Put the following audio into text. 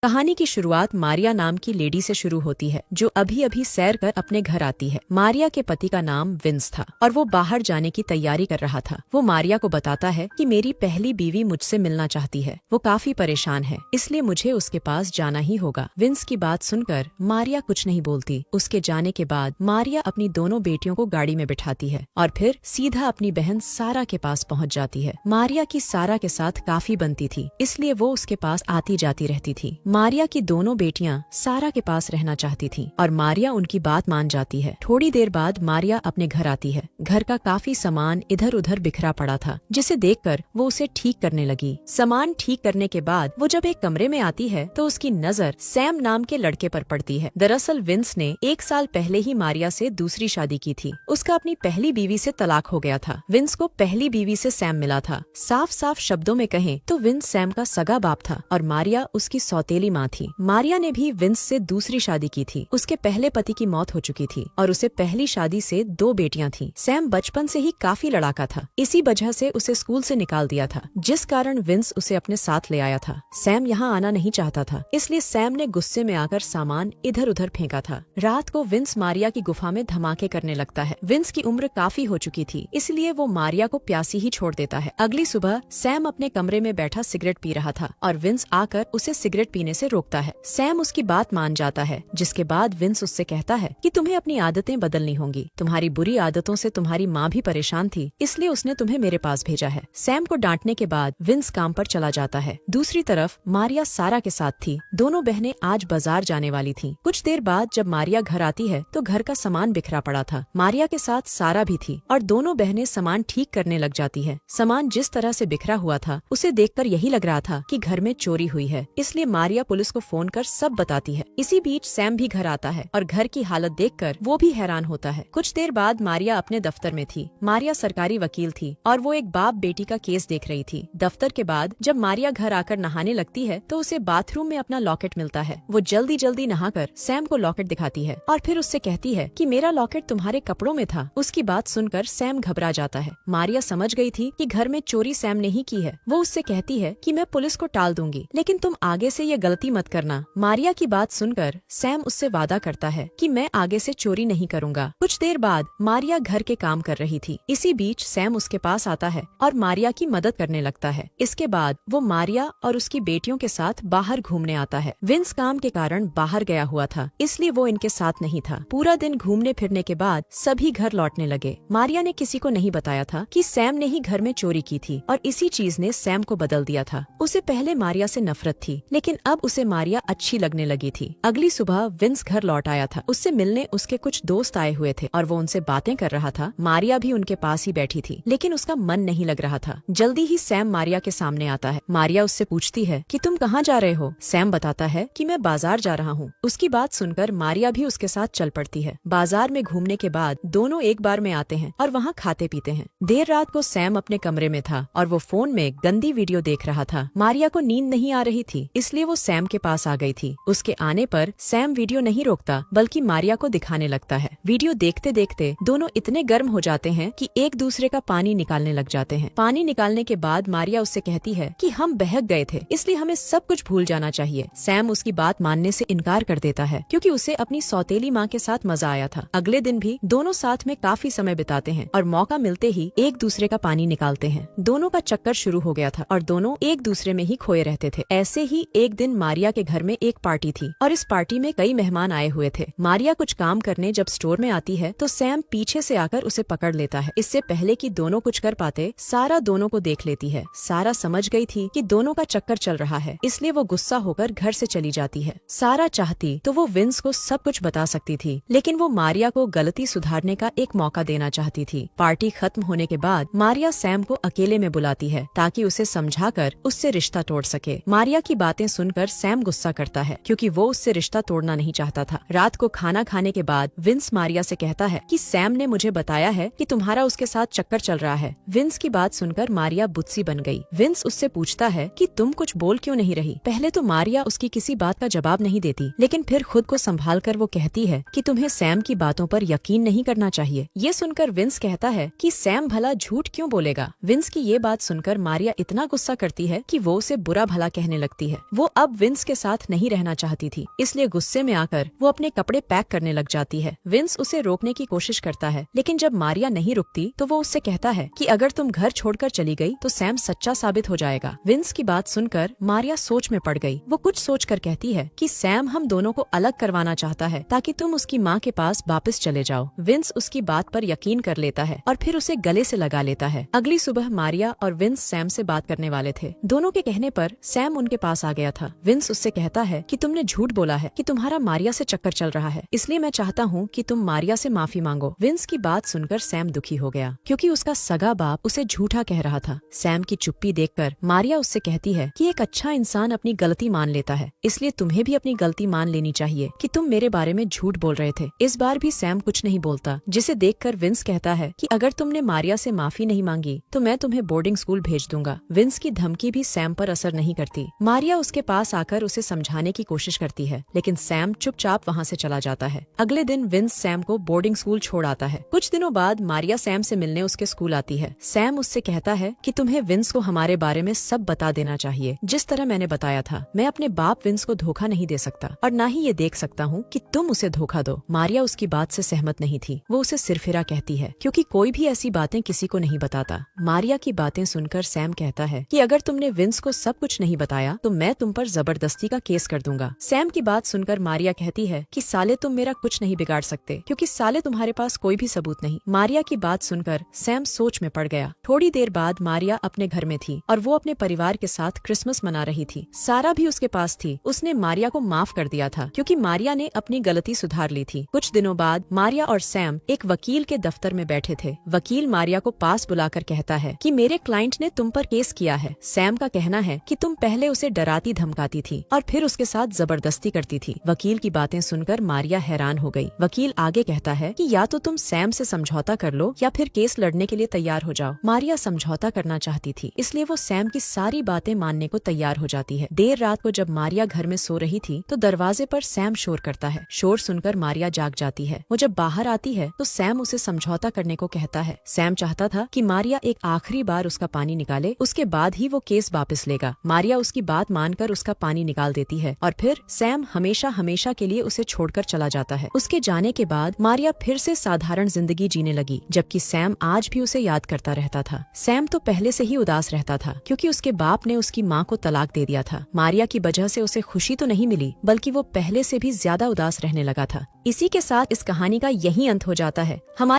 कहानी की शुरुआत मारिया नाम की लेडी से शुरू होती है, जो अभी अभी सैर कर अपने घर आती है। मारिया के पति का नाम विंस था और वो बाहर जाने की तैयारी कर रहा था। वो मारिया को बताता है कि मेरी पहली बीवी मुझसे मिलना चाहती है, वो काफी परेशान है, इसलिए मुझे उसके पास जाना ही होगा। विंस की बात सुनकर मारिया कुछ नहीं बोलती। उसके जाने के बाद मारिया अपनी दोनों बेटियों को गाड़ी में बिठाती है और फिर सीधा अपनी बहन सारा के पास पहुँच जाती है। मारिया की सारा के साथ काफी बनती थी, इसलिए वो उसके पास आती जाती रहती थी। मारिया की दोनों बेटियां सारा के पास रहना चाहती थीं और मारिया उनकी बात मान जाती है। थोड़ी देर बाद मारिया अपने घर आती है। घर का काफी सामान इधर उधर बिखरा पड़ा था, जिसे देखकर वो उसे ठीक करने लगी। सामान ठीक करने के बाद वो जब एक कमरे में आती है तो उसकी नजर सैम नाम के लड़के पर पड़ती है। दरअसल विंस ने 1 साल पहले ही मारिया से दूसरी शादी की थी। उसका अपनी पहली बीवी से तलाक हो गया था। विंस को पहली बीवी से सैम मिला था। साफ साफ शब्दों में कहें तो विंस सैम का सगा बाप था और मारिया उसकी सौतेली माँ थी। मारिया ने भी विंस से दूसरी शादी की थी। उसके पहले पति की मौत हो चुकी थी और उसे पहली शादी से 2 बेटियां थीं। सैम बचपन से ही काफी लड़ाका था, इसी वजह से उसे स्कूल से निकाल दिया था, जिस कारण विंस उसे अपने साथ ले आया था। सैम यहाँ आना नहीं चाहता था, इसलिए सैम ने गुस्से में आकर सामान इधर उधर फेंका था। रात को विंस मारिया की गुफा में धमाके करने लगता है। विंस की उम्र काफी हो चुकी थी, इसलिए वो मारिया को प्यासी ही छोड़ देता है। अगली सुबह सैम अपने कमरे में बैठा सिगरेट पी रहा था और विंस आकर उसे सिगरेट पीने से रोकता है। सैम उसकी बात मान जाता है, जिसके बाद विंस उससे कहता है कि तुम्हें अपनी आदतें बदलनी होंगी। तुम्हारी बुरी आदतों से तुम्हारी माँ भी परेशान थी, इसलिए उसने तुम्हें मेरे पास भेजा है। सैम को डांटने के बाद विंस काम पर चला जाता है। दूसरी तरफ मारिया सारा के साथ थी। दोनों बहनें आज बाजार जाने वाली थीं। कुछ देर बाद जब मारिया घर आती है तो घर का सामान बिखरा पड़ा था। मारिया के साथ सारा भी थी और दोनों बहनें सामान ठीक करने लग जाती है। सामान जिस तरह से बिखरा हुआ था, उसे देखकर यही लग रहा था कि घर में चोरी हुई है, इसलिए मारिया पुलिस को फोन कर सब बताती है। इसी बीच सैम भी घर आता है और घर की हालत देखकर वो भी हैरान होता है। कुछ देर बाद मारिया अपने दफ्तर में थी। मारिया सरकारी वकील थी और वो एक बाप बेटी का केस देख रही थी। दफ्तर के बाद जब मारिया घर आकर नहाने लगती है तो उसे बाथरूम में अपना लॉकेट मिलता है। वो जल्दी जल्दी नहाकर सैम को लॉकेट दिखाती है और फिर उससे कहती है कि मेरा लॉकेट तुम्हारे कपड़ों में था। उसकी बात सुनकर सैम घबरा जाता है। मारिया समझ गई थी कि घर में चोरी सैम ने ही की है। वो उससे कहती है कि मैं पुलिस को टाल दूंगी, लेकिन तुम आगे से ये गलती मत करना। मारिया की बात सुनकर सैम उससे वादा करता है कि मैं आगे से चोरी नहीं करूंगा। कुछ देर बाद मारिया घर के काम कर रही थी। इसी बीच सैम उसके पास आता है और मारिया की मदद करने लगता है। इसके बाद वो मारिया और उसकी बेटियों के साथ बाहर घूमने आता है। विंस काम के कारण बाहर गया हुआ था, इसलिए वो इनके साथ नहीं था। पूरा दिन घूमने फिरने के बाद सभी घर लौटने लगे। मारिया ने किसी को नहीं बताया था कि सैम ने ही घर में चोरी की थी और इसी चीज ने सैम को बदल दिया था। उसे पहले मारिया से नफरत थी, लेकिन अब उसे मारिया अच्छी लगने लगी थी। अगली सुबह विंस घर लौट आया था। उससे मिलने उसके कुछ दोस्त आए हुए थे और वो उनसे बातें कर रहा था। मारिया भी उनके पास ही बैठी थी, लेकिन उसका मन नहीं लग रहा था। जल्दी ही सैम मारिया के सामने आता है। मारिया उससे पूछती है कि तुम कहाँ जा रहे हो? सैम बताता है कि मैं बाजार जा रहा हूँ। उसकी बात सुनकर मारिया भी उसके साथ चल पड़ती है। बाजार में घूमने के बाद दोनों एक बार में आते हैं और वहाँ खाते पीते हैं। देर रात को सैम अपने कमरे में था और वो फोन में गंदी वीडियो देख रहा था। मारिया को नींद नहीं आ रही थी, इसलिए वो सैम के पास आ गई थी। उसके आने पर सैम वीडियो नहीं रोकता, बल्कि मारिया को दिखाने लगता है। वीडियो देखते देखते दोनों इतने गर्म हो जाते हैं कि एक दूसरे का पानी निकालने लग जाते हैं। पानी निकालने के बाद मारिया उससे कहती है कि हम बहक गए थे, इसलिए हमें सब कुछ भूल जाना चाहिए। सैम उसकी बात मानने से इनकार कर देता है, क्योंकि उसे अपनी सौतेली माँ के साथ मजा आया था। अगले दिन भी दोनों साथ में काफी समय बिताते हैं और मौका मिलते ही एक दूसरे का पानी निकालते हैं। दोनों का चक्कर शुरू हो गया था और दोनों एक दूसरे में ही खोए रहते थे। ऐसे ही एक दिन मारिया के घर में एक पार्टी थी और इस पार्टी में कई मेहमान आए हुए थे। मारिया कुछ काम करने जब स्टोर में आती है तो सैम पीछे से आकर उसे पकड़ लेता है। इससे पहले कि दोनों कुछ कर पाते, सारा दोनों को देख लेती है। सारा समझ गई थी कि दोनों का चक्कर चल रहा है, इसलिए वो गुस्सा होकर घर से चली जाती है। सारा चाहती तो वो विंस को सब कुछ बता सकती थी, लेकिन वो मारिया को गलती सुधारने का एक मौका देना चाहती थी। पार्टी खत्म होने के बाद मारिया सैम को अकेले में बुलाती है ताकि उसे समझाकर उससे रिश्ता तोड़ सके। मारिया की बातें सुनकर सैम गुस्सा करता है, क्योंकि वो उससे रिश्ता तोड़ना नहीं चाहता था। रात को खाना खाने के बाद विंस मारिया से कहता है कि सैम ने मुझे बताया है कि तुम्हारा उसके साथ चक्कर चल रहा है। विंस की बात सुनकर मारिया बुत्सी बन गई। विंस उससे पूछता है कि तुम कुछ बोल क्यों नहीं रही? पहले तो मारिया उसकी किसी बात का जवाब नहीं देती, लेकिन फिर खुद को संभाल कर वो कहती है कि तुम्हें सैम की बातों पर यकीन नहीं करना चाहिए। ये सुनकर विंस कहता है कि सैम भला झूठ क्यों बोलेगा? विंस की ये बात सुनकर मारिया इतना गुस्सा करती है कि वो उसे बुरा भला कहने लगती है। वो अब अब विंस के साथ नहीं रहना चाहती थी, इसलिए गुस्से में आकर वो अपने कपड़े पैक करने लग जाती है। विंस उसे रोकने की कोशिश करता है, लेकिन जब मारिया नहीं रुकती तो वो उससे कहता है कि अगर तुम घर छोड़कर चली गई तो सैम सच्चा साबित हो जाएगा। विंस की बात सुनकर मारिया सोच में पड़ गई। वो कुछ सोचकर कहती है कि सैम हम दोनों को अलग करवाना चाहता है ताकि तुम उसकी माँ के पास वापस चले जाओ। विंस उसकी बात पर यकीन कर लेता है और फिर उसे गले से लगा लेता है। अगली सुबह मारिया और विंस सैम से बात करने वाले थे। दोनों के कहने पर सैम उनके पास आ गया था। विंस उससे कहता है कि तुमने झूठ बोला है कि तुम्हारा मारिया से चक्कर चल रहा है, इसलिए मैं चाहता हूँ कि तुम मारिया से माफी मांगो। विंस की बात सुनकर सैम दुखी हो गया, क्योंकि उसका सगा बाप उसे झूठा कह रहा था। सैम की चुप्पी देखकर मारिया उससे कहती है कि एक अच्छा इंसान अपनी गलती मान लेता है, इसलिए तुम्हें भी अपनी गलती मान लेनी चाहिए कि तुम मेरे बारे में झूठ बोल रहे थे। इस बार भी सैम कुछ नहीं बोलता, जिसे देखकर विंस कहता है कि अगर तुमने मारिया से माफी नहीं मांगी तो मैं तुम्हें बोर्डिंग स्कूल भेज दूंगा। विंस की धमकी भी सैम पर असर नहीं करती। मारिया उसके पास आकर उसे समझाने की कोशिश करती है, लेकिन सैम चुपचाप वहाँ से चला जाता है। अगले दिन विंस सैम को बोर्डिंग स्कूल छोड़ आता है। कुछ दिनों बाद मारिया सैम से मिलने उसके स्कूल आती है। सैम उससे कहता है कि तुम्हें विंस को हमारे बारे में सब बता देना चाहिए, जिस तरह मैंने बताया था। मैं अपने बाप विंस को धोखा नहीं दे सकता और न ही ये देख सकता हूँ कि तुम उसे धोखा दो। मारिया उसकी बात से सहमत नहीं थी। वो उसे सिरफिरा कहती है, क्योंकि कोई भी ऐसी बातें किसी को नहीं बताता। मारिया की बातें सुनकर सैम कहता है कि अगर तुमने विंस को सब कुछ नहीं बताया तो मैं तुम पर जबरदस्ती का केस कर दूंगा। सैम की बात सुनकर मारिया कहती है कि साले तुम मेरा कुछ नहीं बिगाड़ सकते, क्योंकि साले तुम्हारे पास कोई भी सबूत नहीं। मारिया की बात सुनकर सैम सोच में पड़ गया। थोड़ी देर बाद मारिया अपने घर में थी और वो अपने परिवार के साथ क्रिसमस मना रही थी। सारा भी उसके पास थी। उसने मारिया को माफ कर दिया था, क्योंकि मारिया ने अपनी गलती सुधार ली थी। कुछ दिनों बाद मारिया और सैम एक वकील के दफ्तर में बैठे थे। वकील मारिया को पास बुलाकर कहता है कि मेरे क्लाइंट ने तुम पर केस किया है। सैम का कहना है कि तुम पहले उसे डराती धमकाती थी और फिर उसके साथ जबरदस्ती करती थी। वकील की बातें सुनकर मारिया हैरान हो गई। वकील आगे कहता है कि या तो तुम सैम से समझौता कर लो या फिर केस लड़ने के लिए तैयार हो जाओ। मारिया समझौता करना चाहती थी, इसलिए वो सैम की सारी बातें मानने को तैयार हो जाती है। देर रात को जब मारिया घर में सो रही थी तो दरवाजे पर सैम शोर करता है। शोर सुनकर मारिया जाग जाती है। वो जब बाहर आती है तो सैम उसे समझौता करने को कहता है। सैम चाहता था कि मारिया एक आखिरी बार उसका पानी निकाले, उसके बाद ही वो केस वापस लेगा। मारिया उसकी बात मानकर उसका पानी निकाल देती है और फिर सैम हमेशा हमेशा के लिए उसे छोड़कर चला जाता है। उसके जाने के बाद मारिया फिर से साधारण जिंदगी जीने लगी, जबकि सैम आज भी उसे याद करता रहता था। सैम तो पहले से ही उदास रहता था, क्योंकि उसके बाप ने उसकी माँ को तलाक दे दिया था। मारिया की वजह से उसे खुशी तो नहीं मिली, बल्कि वो पहले से भी ज्यादा उदास रहने लगा था। इसी के साथ इस कहानी का यही अंत हो जाता है। हमारे